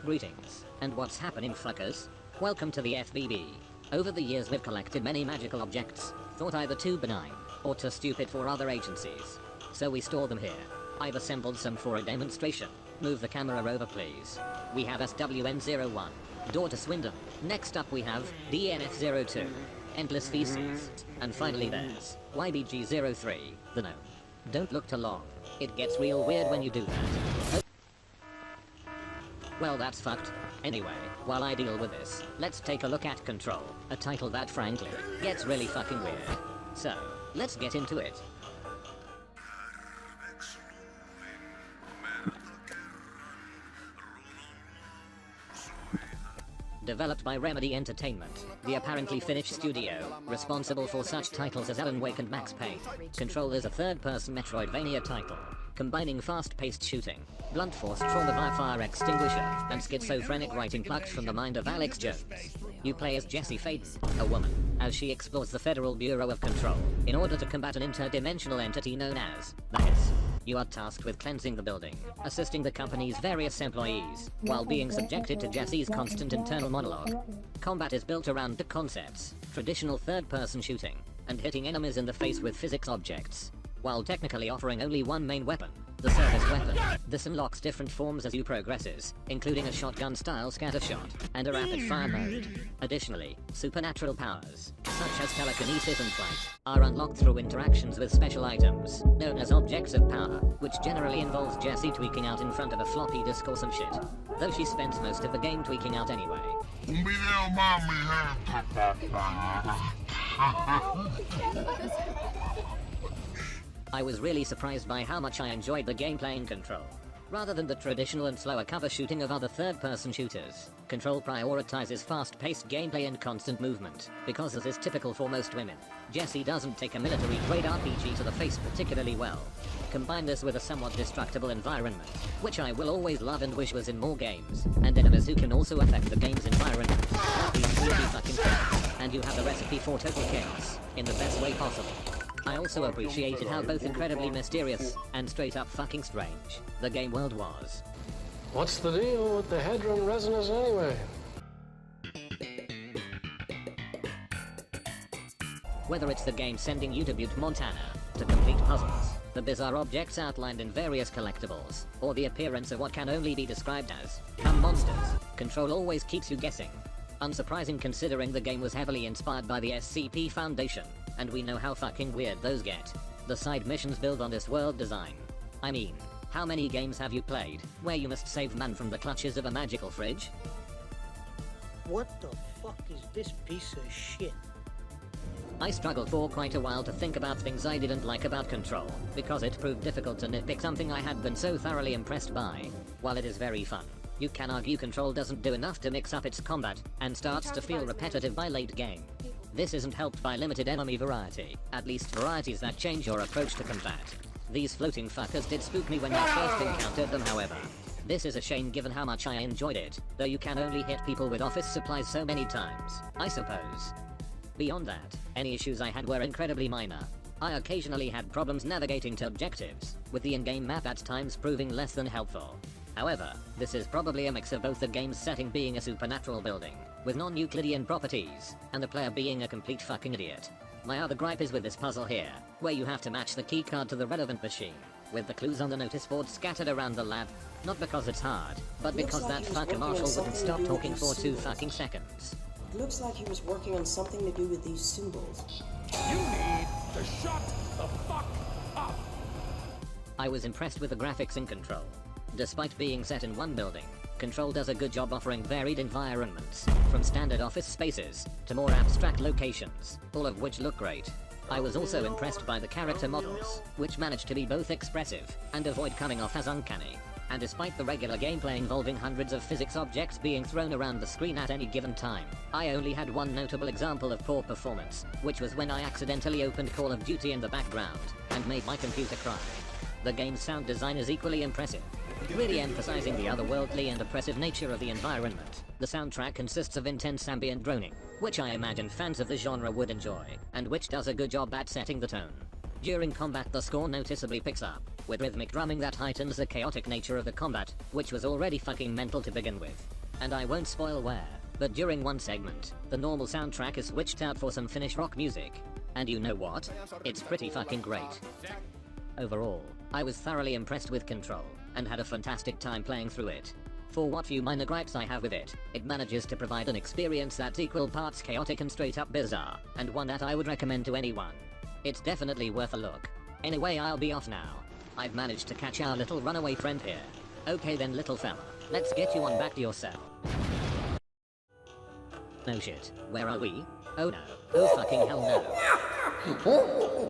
Greetings, and what's happening, fuckers? Welcome to the FBB. Over the years we've collected many magical objects, thought either too benign, or too stupid for other agencies. So we store them here. I've assembled some for a demonstration. Move the camera over please. We have SWN01, Door to Swindon. Next up we have DNF02, Endless Feces. And finally there's YBG03, the gnome. Don't look too long. It gets real weird when you do that. Well, that's fucked. Anyway, while I deal with this, let's take a look at Control, a title that frankly gets really fucking weird. So, let's get into it. Developed by Remedy Entertainment, the apparently Finnish studio, responsible for such titles as Alan Wake and Max Payne. Control is a third-person Metroidvania title, combining fast-paced shooting, blunt force trauma via fire extinguisher, and schizophrenic writing plucked from the mind of Alex Jones. You play as Jessie Faden, a woman, as she explores the Federal Bureau of Control, in order to combat an interdimensional entity known as the Hiss. You are tasked with cleansing the building, assisting the company's various employees, while being subjected to Jessie's constant internal monologue. Combat is built around the concepts, traditional third-person shooting, and hitting enemies in the face with physics objects, while technically offering only one main weapon, the service weapon. This unlocks different forms as you progresses, including a shotgun-style scatter shot, and a rapid-fire mode. Additionally, supernatural powers, such as telekinesis and flight, are unlocked through interactions with special items, known as objects of power, which generally involves Jessie tweaking out in front of a floppy disk or some shit. Though she spends most of the game tweaking out anyway. I was really surprised by how much I enjoyed the gameplay in Control. Rather than the traditional and slower cover shooting of other third-person shooters, Control prioritizes fast-paced gameplay and constant movement, because this is typical for most women. Jessie doesn't take a military-grade RPG to the face particularly well. Combine this with a somewhat destructible environment, which I will always love and wish was in more games, and enemies who can also affect the game's environment. That means really fucking chaos, and you have the recipe for total chaos, in the best way possible. I also appreciated how both incredibly mysterious and straight up fucking strange the game world was. What's the deal with the Hedron resonance anyway? Whether it's the game sending you to Butte, Montana, to complete puzzles, the bizarre objects outlined in various collectibles, or the appearance of what can only be described as monsters, Control always keeps you guessing. Unsurprising considering the game was heavily inspired by the SCP Foundation, and we know how fucking weird those get. The side missions build on this world design. I mean, how many games have you played, where you must save man from the clutches of a magical fridge? What the fuck is this piece of shit? I struggled for quite a while to think about things I didn't like about Control, because it proved difficult to nitpick something I had been so thoroughly impressed by. While it is very fun, you can argue Control doesn't do enough to mix up its combat, and starts to feel repetitive by late game. This isn't helped by limited enemy variety, at least varieties that change your approach to combat. These floating fuckers did spook me when I first encountered them, however. This is a shame given how much I enjoyed it, though you can only hit people with office supplies so many times, I suppose. Beyond that, any issues I had were incredibly minor. I occasionally had problems navigating to objectives, with the in-game map at times proving less than helpful. However, this is probably a mix of both the game's setting being a supernatural building, with non-Euclidean properties, and the player being a complete fucking idiot. My other gripe is with this puzzle here, where you have to match the keycard to the relevant machine, with the clues on the notice board scattered around the lab, not because it's hard, but because that fucker Marshall wouldn't stop talking for 2 fucking seconds. It looks like he was working on something to do with these symbols. You need to shut the fuck up! I was impressed with the graphics in Control. Despite being set in one building, Control does a good job offering varied environments, from standard office spaces to more abstract locations, all of which look great. I was also impressed by the character models, which managed to be both expressive and avoid coming off as uncanny. And despite the regular gameplay involving hundreds of physics objects being thrown around the screen at any given time, I only had one notable example of poor performance, which was when I accidentally opened Call of Duty in the background, and made my computer cry. The game's sound design is equally impressive, really emphasizing the otherworldly and oppressive nature of the environment. The soundtrack consists of intense ambient droning, which I imagine fans of the genre would enjoy, and which does a good job at setting the tone. During combat the score noticeably picks up, with rhythmic drumming that heightens the chaotic nature of the combat, which was already fucking mental to begin with. And I won't spoil where, but during one segment, the normal soundtrack is switched out for some Finnish rock music. And you know what? It's pretty fucking great. Overall, I was thoroughly impressed with Control, and had a fantastic time playing through it. For what few minor gripes I have with it, it manages to provide an experience that's equal parts chaotic and straight up bizarre, and one that I would recommend to anyone. It's definitely worth a look. Anyway, I'll be off now. I've managed to catch our little runaway friend here. Okay then, little fella, let's get you on back to your cell. No shit, where are we? Oh no, oh fucking hell no.